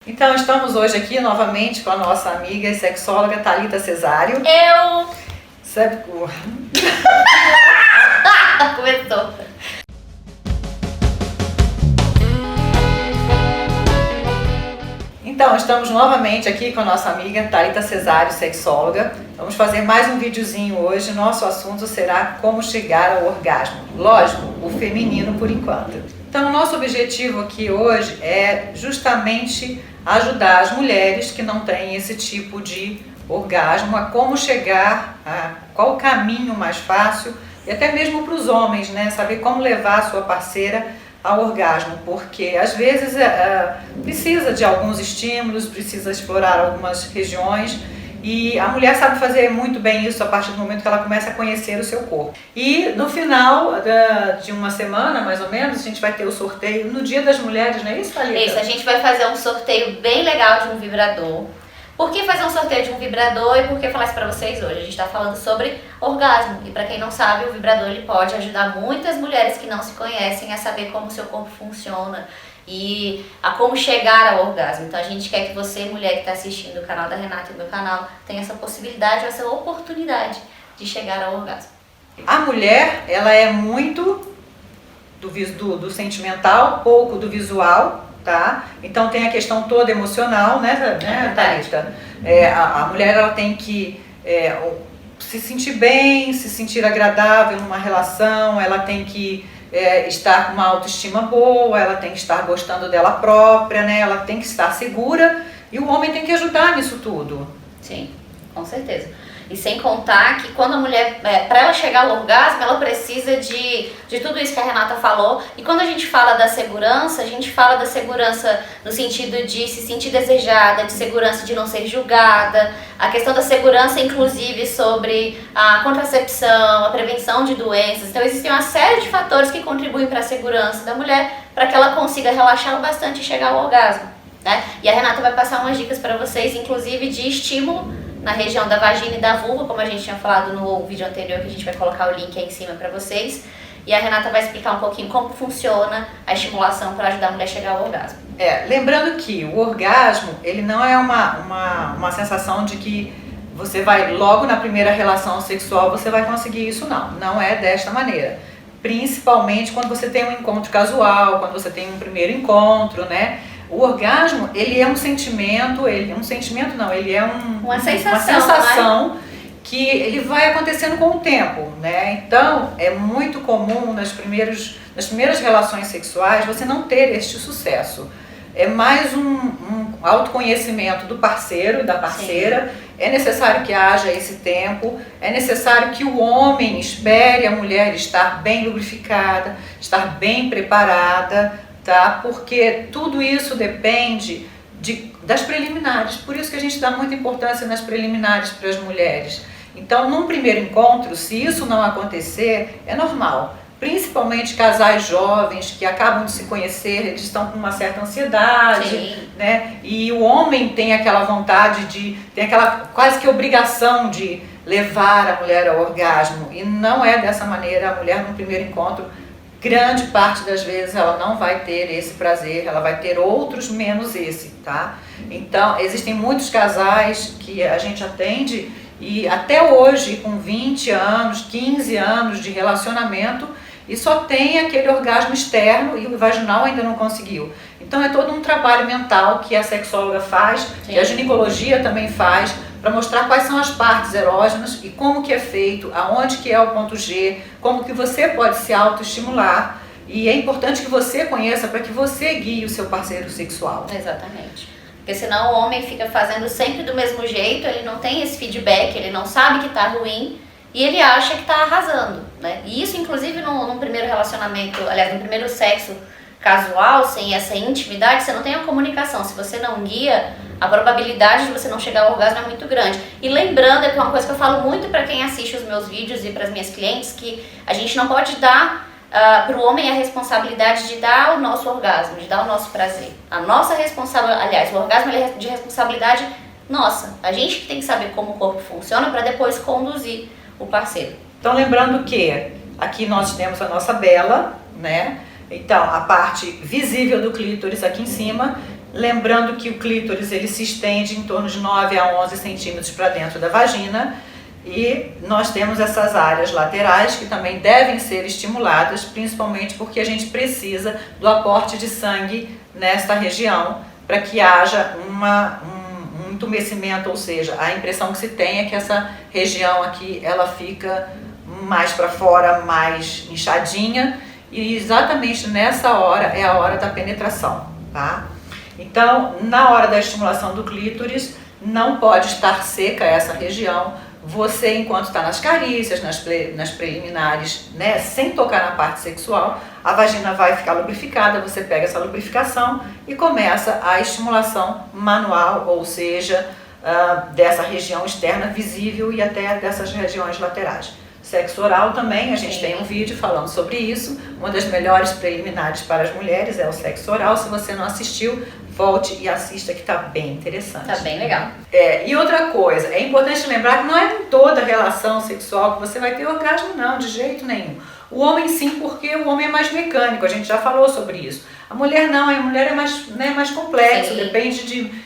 Então, estamos hoje aqui novamente com a nossa amiga e sexóloga Thalita Cesário. Eu! Sabe... Começou. Então, estamos novamente aqui com a nossa amiga Thalita Cesário, sexóloga. Vamos fazer mais um videozinho hoje. Nosso assunto será como chegar ao orgasmo. Lógico, o feminino por enquanto. Então, o nosso objetivo aqui hoje é justamente ajudar as mulheres que não têm esse tipo de orgasmo a como chegar, a qual o caminho mais fácil e até mesmo para os homens, né? Saber como levar a sua parceira ao orgasmo, porque às vezes precisa de alguns estímulos, precisa explorar algumas regiões e a mulher sabe fazer muito bem isso a partir do momento que ela começa a conhecer o seu corpo. E no final de uma semana, mais ou menos, a gente vai ter o sorteio no Dia das Mulheres, não é isso, Thalita? Isso, a gente vai fazer um sorteio bem legal de um vibrador. Por que fazer um sorteio de um vibrador e por que falar isso pra vocês hoje? A gente tá falando sobre orgasmo e pra quem não sabe, o vibrador ele pode ajudar muitas mulheres que não se conhecem a saber como o seu corpo funciona e a como chegar ao orgasmo. Então a gente quer que você, mulher que está assistindo o canal da Renata e o meu canal, tenha essa possibilidade, essa oportunidade de chegar ao orgasmo. A mulher, ela é muito do sentimental, pouco do visual, tá? Então tem a questão toda emocional, né Thalita? A mulher, ela tem que se sentir bem, se sentir agradável numa relação, ela tem que estar com uma autoestima boa, ela tem que estar gostando dela própria, né? Ela tem que estar segura e o homem tem que ajudar nisso tudo. Sim, com certeza. E sem contar que quando a mulher, para ela chegar ao orgasmo, ela precisa de tudo isso que a Renata falou. E quando a gente fala da segurança, a gente fala da segurança no sentido de se sentir desejada, de segurança de não ser julgada, a questão da segurança, inclusive, sobre a contracepção, a prevenção de doenças. Então existem uma série de fatores que contribuem para a segurança da mulher, para que ela consiga relaxar bastante e chegar ao orgasmo, né? E a Renata vai passar umas dicas para vocês, inclusive de estímulo na região da vagina e da vulva, como a gente tinha falado no vídeo anterior, que a gente vai colocar o link aí em cima para vocês. E a Renata vai explicar um pouquinho como funciona a estimulação para ajudar a mulher a chegar ao orgasmo. Lembrando que o orgasmo, ele não é uma sensação de que você vai, logo na primeira relação sexual, você vai conseguir isso, não. Não é desta maneira. Principalmente quando você tem um encontro casual, quando você tem um primeiro encontro, né? O orgasmo, ele é um sentimento, ele é uma sensação que ele vai acontecendo com o tempo, né? Então, é muito comum nas primeiras relações sexuais você não ter este sucesso. É mais um autoconhecimento do parceiro, da parceira. Sim. É necessário que haja esse tempo, é necessário que o homem espere a mulher estar bem lubrificada, estar bem preparada, tá? Porque tudo isso depende das preliminares, por isso que a gente dá muita importância nas preliminares para as mulheres. Então, num primeiro encontro, se isso não acontecer, é normal. Principalmente casais jovens que acabam de se conhecer, eles estão com uma certa ansiedade. Sim. Né? E o homem tem aquela vontade tem aquela quase que obrigação de levar a mulher ao orgasmo. E não é dessa maneira. A mulher no primeiro encontro, grande parte das vezes ela não vai ter esse prazer, ela vai ter outros menos esse, tá? Então, existem muitos casais que a gente atende e até hoje, com 20 anos, 15 anos de relacionamento, e só tem aquele orgasmo externo e o vaginal ainda não conseguiu. Então é todo um trabalho mental que a sexóloga faz, Sim. que a ginecologia também faz, para mostrar quais são as partes erógenas e como que é feito, aonde que é o ponto G, como que você pode se autoestimular. E é importante que você conheça para que você guie o seu parceiro sexual. Exatamente. Porque senão o homem fica fazendo sempre do mesmo jeito, ele não tem esse feedback, ele não sabe que está ruim e ele acha que está arrasando, né? E isso, inclusive, num primeiro relacionamento, aliás, no primeiro sexo casual, sem essa intimidade, você não tem a comunicação. Se você não guia, a probabilidade de você não chegar ao orgasmo é muito grande. E lembrando, que é uma coisa que eu falo muito para quem assiste os meus vídeos e para as minhas clientes, que a gente não pode dar para o homem a responsabilidade de dar o nosso orgasmo, de dar o nosso prazer. A nossa responsabilidade, aliás, o orgasmo é de responsabilidade nossa. A gente que tem que saber como o corpo funciona para depois conduzir o parceiro. Então, lembrando que aqui nós temos a nossa bela, né? Então, a parte visível do clítoris aqui em cima, Lembrando que o clítoris ele se estende em torno de 9 a 11 centímetros para dentro da vagina e nós temos essas áreas laterais que também devem ser estimuladas, principalmente porque a gente precisa do aporte de sangue nesta região para que haja um entumecimento, ou seja, a impressão que se tem é que essa região aqui ela fica mais para fora, mais inchadinha, e exatamente nessa hora é a hora da penetração, tá? Então, na hora da estimulação do clítoris, não pode estar seca essa região. Você, enquanto está nas carícias, nas preliminares, né, sem tocar na parte sexual, a vagina vai ficar lubrificada, você pega essa lubrificação e começa a estimulação manual, ou seja, dessa região externa visível e até dessas regiões laterais. Sexo oral também, a gente tem um vídeo falando sobre isso. Uma das melhores preliminares para as mulheres é o sexo oral. Se você não assistiu, volte e assista que está bem interessante. Tá bem legal. E outra coisa, é importante lembrar que não é em toda relação sexual que você vai ter orgasmo, não, de jeito nenhum. O homem sim, porque o homem é mais mecânico, a gente já falou sobre isso. A mulher não, a mulher é mais, né, mais complexa, depende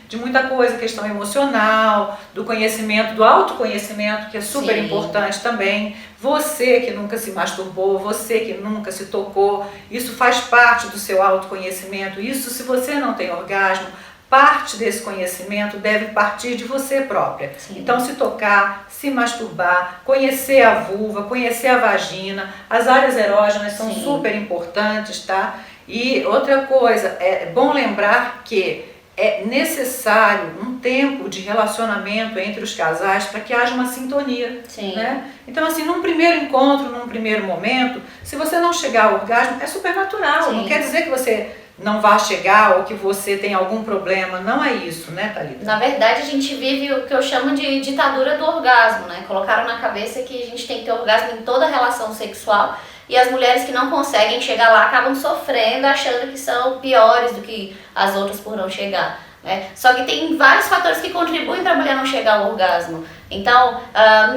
de muita coisa, questão emocional, do conhecimento, do autoconhecimento, que é super importante também. Você que nunca se masturbou, você que nunca se tocou, isso faz parte do seu autoconhecimento. Isso, se você não tem orgasmo, parte desse conhecimento deve partir de você própria. Então, se tocar, se masturbar, conhecer a vulva, conhecer a vagina, as áreas erógenas são super importantes, tá? E outra coisa, é bom lembrar que é necessário um tempo de relacionamento entre os casais para que haja uma sintonia, né? Então, assim, num primeiro encontro, num primeiro momento, se você não chegar ao orgasmo, é super natural. Não quer dizer que você não vá chegar ou que você tem algum problema, não é isso, né, Thalita? Na verdade, a gente vive o que eu chamo de ditadura do orgasmo, né? Colocaram na cabeça que a gente tem que ter orgasmo em toda relação sexual e as mulheres que não conseguem chegar lá acabam sofrendo, achando que são piores do que as outras por não chegar, né? Só que tem vários fatores que contribuem para a mulher não chegar ao orgasmo. Então,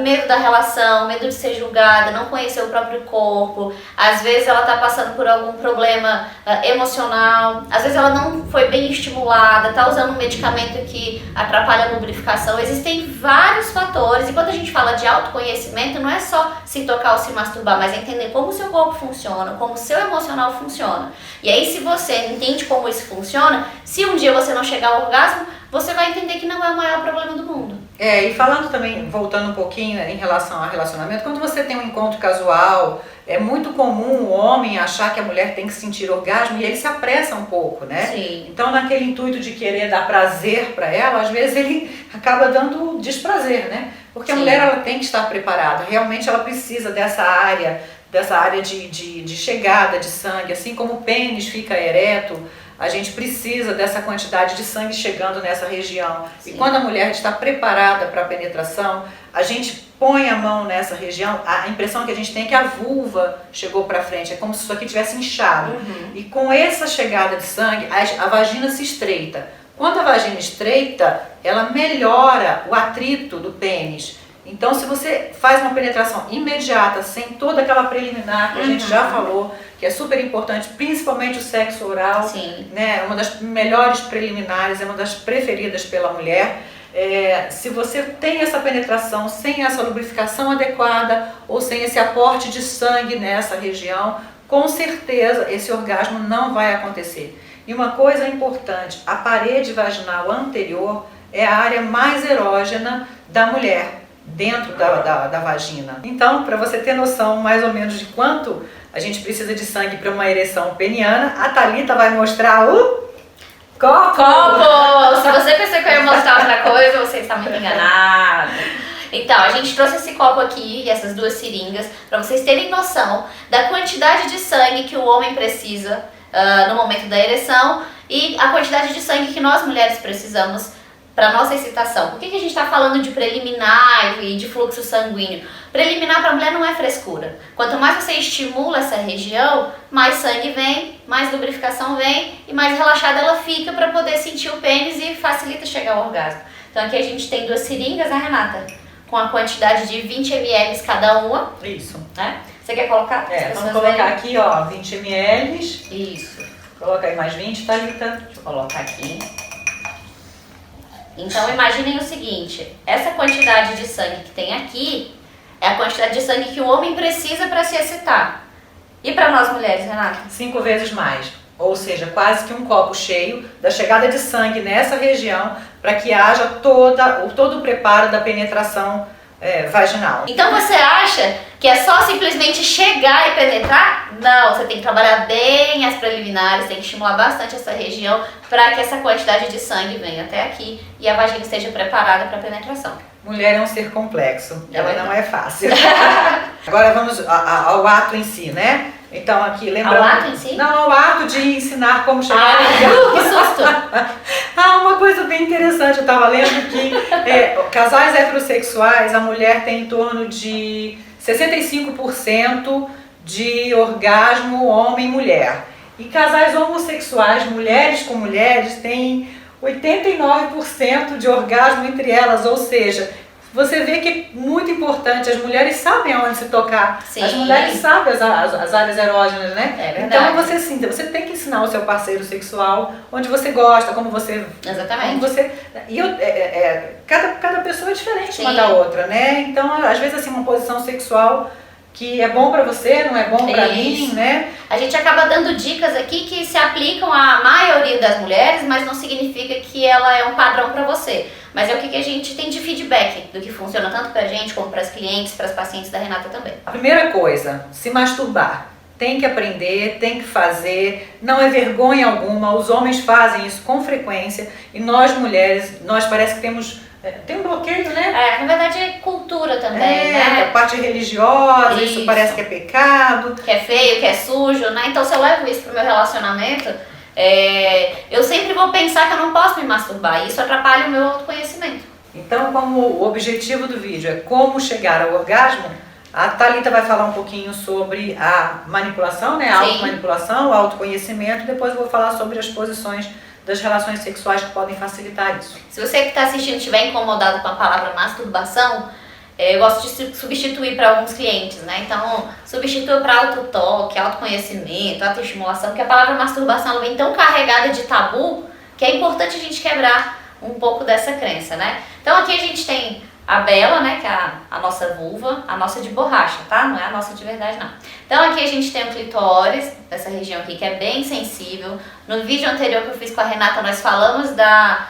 medo da relação, medo de ser julgada, não conhecer o próprio corpo, às vezes ela está passando por algum problema emocional, às vezes ela não foi bem estimulada, está usando um medicamento que atrapalha a lubrificação. Existem vários fatores, e quando a gente fala de autoconhecimento, não é só se tocar ou se masturbar, mas é entender como o seu corpo funciona, como o seu emocional funciona. E aí, se você entende como isso funciona, se um dia você não chegar ao orgasmo, você vai entender que não é o maior problema do mundo. E falando também, voltando um pouquinho em relação ao relacionamento, quando você tem um encontro casual, é muito comum o homem achar que a mulher tem que sentir orgasmo e ele se apressa um pouco, né? Sim. Então, naquele intuito de querer dar prazer para ela, às vezes ele acaba dando desprazer, né? Porque a mulher ela tem que estar preparada, realmente ela precisa dessa área de chegada de sangue, assim como o pênis fica ereto, a gente precisa dessa quantidade de sangue chegando nessa região. E quando a mulher está preparada para a penetração, a gente põe a mão nessa região, a impressão que a gente tem é que a vulva chegou para frente, é como se isso aqui tivesse inchado. E com essa chegada de sangue, a vagina se estreita. Quando a vagina estreita, ela melhora o atrito do pênis. Então, se você faz uma penetração imediata, sem toda aquela preliminar que a gente já falou, que é super importante, principalmente o sexo oral, né? É uma das melhores preliminares, é uma das preferidas pela mulher. Se você tem essa penetração sem essa lubrificação adequada ou sem esse aporte de sangue nessa região, com certeza esse orgasmo não vai acontecer. E uma coisa importante, a parede vaginal anterior é a área mais erógena da mulher, dentro da vagina. Então, para você ter noção mais ou menos de quanto a gente precisa de sangue para uma ereção peniana, a Thalita vai mostrar o copo! Se você pensou que eu ia mostrar outra coisa, você está muito enganado. Então, a gente trouxe esse copo aqui e essas duas seringas para vocês terem noção da quantidade de sangue que o homem precisa no momento da ereção e a quantidade de sangue que nós mulheres precisamos para nossa excitação. Por que a gente está falando de preliminar e de fluxo sanguíneo? Preliminar para a mulher não é frescura. Quanto mais você estimula essa região, mais sangue vem, mais lubrificação vem e mais relaxada ela fica para poder sentir o pênis e facilita chegar ao orgasmo. Então aqui a gente tem duas seringas, né, Renata? Com a quantidade de 20 ml cada uma. Isso. Né? Você quer colocar? Vamos colocar aqui, ó, 20 ml. Isso. Coloca aí mais 20, Thalita. Deixa eu colocar aqui. Então imaginem o seguinte, essa quantidade de sangue que tem aqui é a quantidade de sangue que o homem precisa para se excitar. E para nós mulheres, Renata? 5 vezes mais. Ou seja, quase que um copo cheio da chegada de sangue nessa região para que haja todo o preparo da penetração vaginal. Então você acha que é só simplesmente chegar e penetrar? Não, você tem que trabalhar bem as preliminares, tem que estimular bastante essa região para que essa quantidade de sangue venha até aqui e a vagina esteja preparada para a penetração. Mulher é um ser complexo, ela não é fácil. Agora vamos ao ato em si, né? Então aqui, lembrando... Ao ato em si? Não, ao ato de ensinar como chegar no que susto! Uma coisa bem interessante, eu estava lendo que casais heterossexuais, a mulher tem em torno de 65% de orgasmo homem e mulher. E casais homossexuais, mulheres com mulheres, têm 89% de orgasmo entre elas, ou seja, você vê que é muito importante, as mulheres sabem aonde se tocar, Sim. As mulheres sabem as áreas erógenas, né? É verdade. Então você tem que ensinar o seu parceiro sexual onde você gosta, como você... Exatamente. Como você, cada pessoa é diferente uma Sim. da outra, né? Então, às vezes, assim, uma posição sexual que é bom pra você, não é bom pra mim, né? A gente acaba dando dicas aqui que se aplicam à maioria das mulheres, mas não significa que ela é um padrão pra você. Mas é o que a gente tem de feedback do que funciona tanto pra gente como pras clientes, pras pacientes da Renata também. A primeira coisa, se masturbar. Tem que aprender, tem que fazer, não é vergonha alguma, os homens fazem isso com frequência e nós mulheres, nós parece que tem um bloqueio, né? Na verdade é cultura também, né? A parte religiosa, isso Isso. parece que é pecado. Que é feio, que é sujo, né? Então se eu levo isso pro meu relacionamento, eu sempre vou pensar que eu não posso me masturbar e isso atrapalha o meu autoconhecimento. Então, como o objetivo do vídeo é como chegar ao orgasmo, a Thalita vai falar um pouquinho sobre a manipulação, né? A Sim. automanipulação, o autoconhecimento, depois eu vou falar sobre as posições das relações sexuais que podem facilitar isso. Se você que está assistindo estiver incomodado com a palavra masturbação, eu gosto de substituir para alguns clientes, né? Então, substitua para autotoque, autoconhecimento, autoestimulação, porque a palavra masturbação ela vem tão carregada de tabu que é importante a gente quebrar um pouco dessa crença, né? Então aqui a gente tem a Bela, né, que é a nossa vulva, a nossa de borracha, tá? Não é a nossa de verdade, não. Então aqui a gente tem o clitóris, essa região aqui que é bem sensível. No vídeo anterior que eu fiz com a Renata, nós falamos da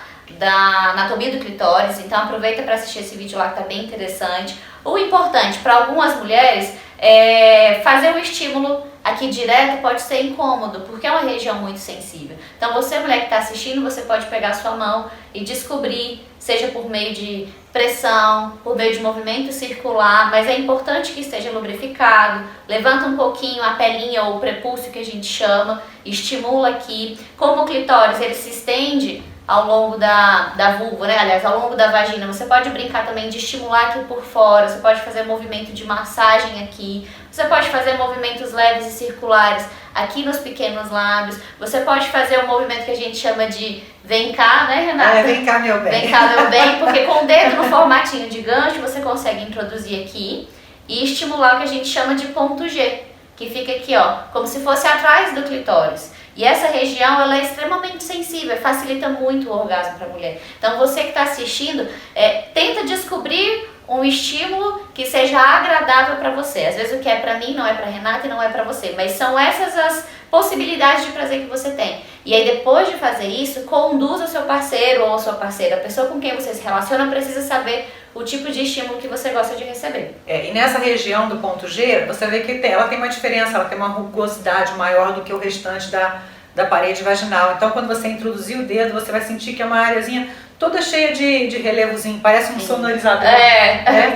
anatomia do clitóris, então aproveita para assistir esse vídeo lá que tá bem interessante. O importante para algumas mulheres é fazer o estímulo aqui direto pode ser incômodo, porque é uma região muito sensível. Então você, mulher que está assistindo, você pode pegar a sua mão e descobrir, seja por meio de pressão, por meio de movimento circular, mas é importante que esteja lubrificado. Levanta um pouquinho a pelinha ou o prepúcio que a gente chama, estimula aqui. Como o clitóris ele se estende ao longo da vulva, né? Aliás, ao longo da vagina, você pode brincar também de estimular aqui por fora, você pode fazer movimento de massagem aqui, você pode fazer movimentos leves e circulares aqui nos pequenos lábios, você pode fazer um movimento que a gente chama de vem cá, né, Renata? Vem cá, meu bem. Vem cá, meu bem, porque com o dedo no formatinho de gancho você consegue introduzir aqui e estimular o que a gente chama de ponto G, que fica aqui, ó, como se fosse atrás do clitóris. E essa região ela é extremamente sensível, facilita muito o orgasmo para a mulher. Então você que está assistindo, tenta descobrir um estímulo que seja agradável para você. Às vezes o que é para mim não é para Renata e não é para você, mas são essas as possibilidades de prazer que você tem. E aí depois de fazer isso, conduza o seu parceiro ou sua parceira, a pessoa com quem você se relaciona precisa saber o tipo de estímulo que você gosta de receber. E nessa região do ponto G, você vê que ela tem uma diferença, ela tem uma rugosidade maior do que o restante da parede vaginal. Então quando você introduzir o dedo, você vai sentir que é uma areazinha toda cheia de relevozinho, parece um sonorizador.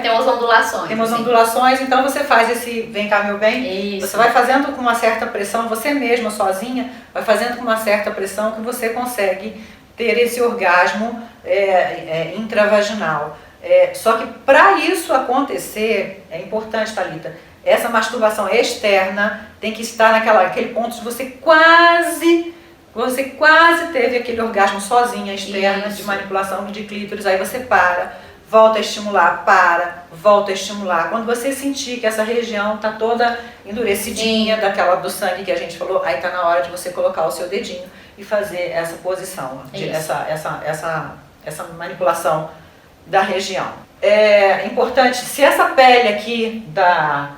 Tem umas ondulações. Tem umas ondulações, então você faz esse vem cá meu bem, Isso. você vai fazendo com uma certa pressão, você mesma sozinha, vai fazendo com uma certa pressão que você consegue ter esse orgasmo intravaginal. Só que para isso acontecer, é importante, Thalita, essa masturbação externa tem que estar naquele ponto de você quase teve aquele orgasmo sozinha, externa, Isso. de manipulação de clítoris, aí você para, volta a estimular, para, volta a estimular. Quando você sentir que essa região está toda endurecidinha, do sangue que a gente falou, aí está na hora de você colocar o seu dedinho e fazer essa posição, essa manipulação da região. É importante, se essa pele aqui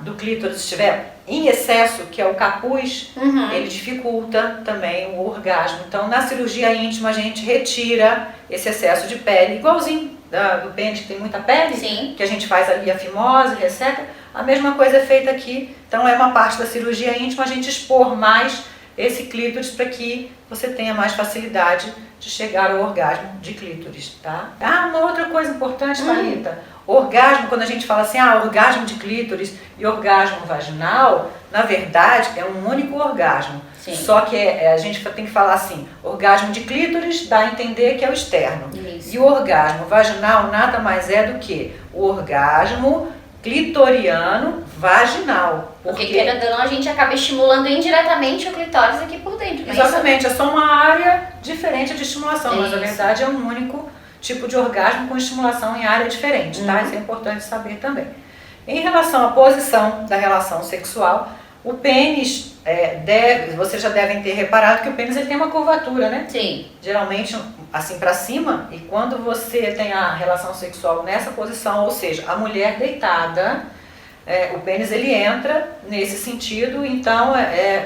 do clítoris estiver em excesso, que é o capuz, ele dificulta também o orgasmo. Então, na cirurgia íntima, a gente retira esse excesso de pele, igualzinho do pênis, que tem muita pele, Sim. que a gente faz ali a fimose, resseca. A mesma coisa é feita aqui. Então, é uma parte da cirurgia íntima a gente expor mais esse clítoris para que você tenha mais facilidade de chegar ao orgasmo de clítoris, tá? Ah, uma outra coisa importante, Thalita, orgasmo, quando a gente fala assim, orgasmo de clítoris e orgasmo vaginal, na verdade é um único orgasmo. Sim. Só que a gente tem que falar assim, orgasmo de clítoris dá a entender que é o externo. Isso. E o orgasmo vaginal nada mais é do que o orgasmo clitoriano vaginal. Porque querendo ou não, a gente acaba estimulando indiretamente o clitóris aqui por dentro. Exatamente, é só uma área diferente de estimulação, mas na Isso. verdade é um único tipo de orgasmo com estimulação em área diferente, tá? Isso é importante saber também. Em relação à posição da relação sexual, o pênis, vocês já devem ter reparado que o pênis ele tem uma curvatura, né? Sim. Geralmente assim para cima, e quando você tem a relação sexual nessa posição, ou seja, a mulher deitada, o pênis ele entra nesse sentido, então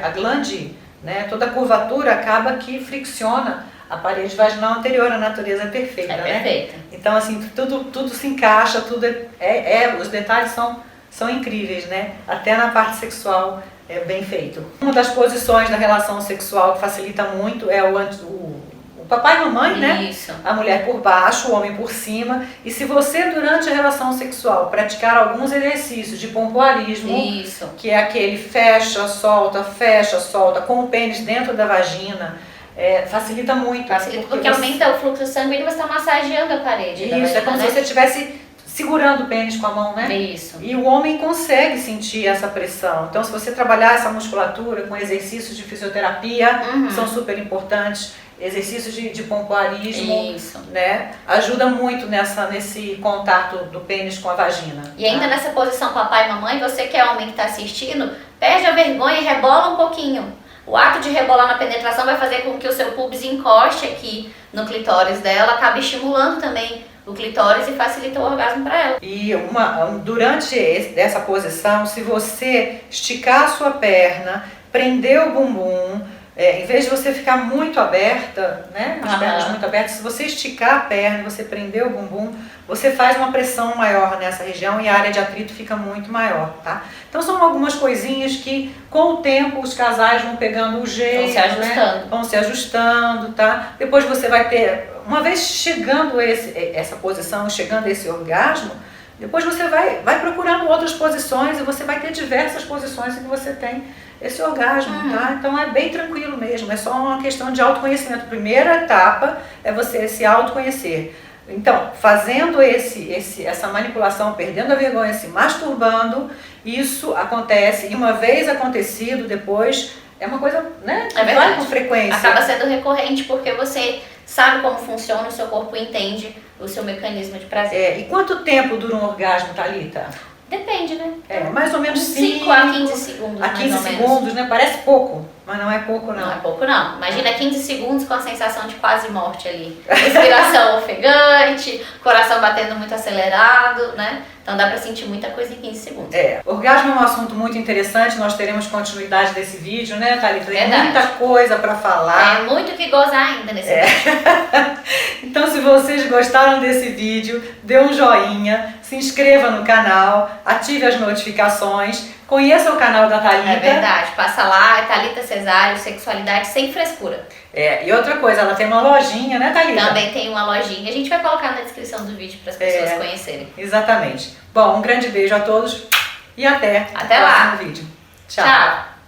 a glande, né, toda a curvatura acaba que fricciona a parede vaginal anterior, a natureza é perfeita, né? Perfeita. Então assim, tudo se encaixa, tudo os detalhes são incríveis, né? Até na parte sexual é bem feito. Uma das posições da relação sexual que facilita muito é o papai e mamãe, né? Isso. A mulher por baixo, o homem por cima. E se você, durante a relação sexual, praticar alguns exercícios de pompoarismo, Isso. que é aquele fecha, solta, com o pênis dentro da vagina, facilita muito. Facilita, porque aumenta o fluxo sanguíneo e você está massageando a parede. Isso, é como se você estivesse segurando o pênis com a mão, né? Isso. E o homem consegue sentir essa pressão. Então, se você trabalhar essa musculatura com exercícios de fisioterapia, que são super importantes, exercícios de pompoarismo, Isso. né? Ajuda muito nesse contato do pênis com a vagina. E ainda nessa posição papai e mamãe, você que é homem que está assistindo, perde a vergonha e rebola um pouquinho. O ato de rebolar na penetração vai fazer com que o seu pubis encoste aqui no clitóris dela, acabe estimulando também o clitóris e facilita o orgasmo para ela. E durante essa posição, se você esticar a sua perna, prender o bumbum, em vez de você ficar muito aberta, né, as pernas muito abertas, se você esticar a perna e você prender o bumbum, você faz uma pressão maior nessa região e a área de atrito fica muito maior, tá? Então são algumas coisinhas que com o tempo os casais vão pegando o jeito, Vão se ajustando. né? Vão se ajustando, tá? Depois você vai ter, uma vez chegando essa posição, chegando a esse orgasmo, depois você vai procurando outras posições e você vai ter diversas posições em que você tem esse orgasmo, tá? Então é bem tranquilo mesmo, é só uma questão de autoconhecimento. Primeira etapa é você se autoconhecer. Então, fazendo essa manipulação, perdendo a vergonha, se masturbando, isso acontece, e uma vez acontecido, depois é uma coisa, né, que vai com frequência. Acaba sendo recorrente porque você sabe como funciona, o seu corpo entende o seu mecanismo de prazer. E quanto tempo dura um orgasmo, Thalita? Depende, né? Mais ou menos 5 a 15 segundos. A 15 segundos, né? Parece pouco, mas não é pouco não. Não é pouco não. Imagina 15 segundos com a sensação de quase morte ali. Respiração ofegante, coração batendo muito acelerado, né? Então dá pra sentir muita coisa em 15 segundos. Orgasmo é um assunto muito interessante, nós teremos continuidade desse vídeo, né, Thalita? Tem Verdade. muita coisa pra falar. É muito que gozar ainda nesse vídeo. Então, se vocês gostaram desse vídeo, dê um joinha, se inscreva no canal, ative as notificações, conheça o canal da Thalita. É verdade, passa lá, é Thalita Cesário, sexualidade sem frescura. E outra coisa, ela tem uma lojinha, né, Thalita? Também tem uma lojinha, a gente vai colocar na descrição do vídeo para as pessoas conhecerem. Exatamente. Bom, um grande beijo a todos e até o próximo vídeo. Tchau.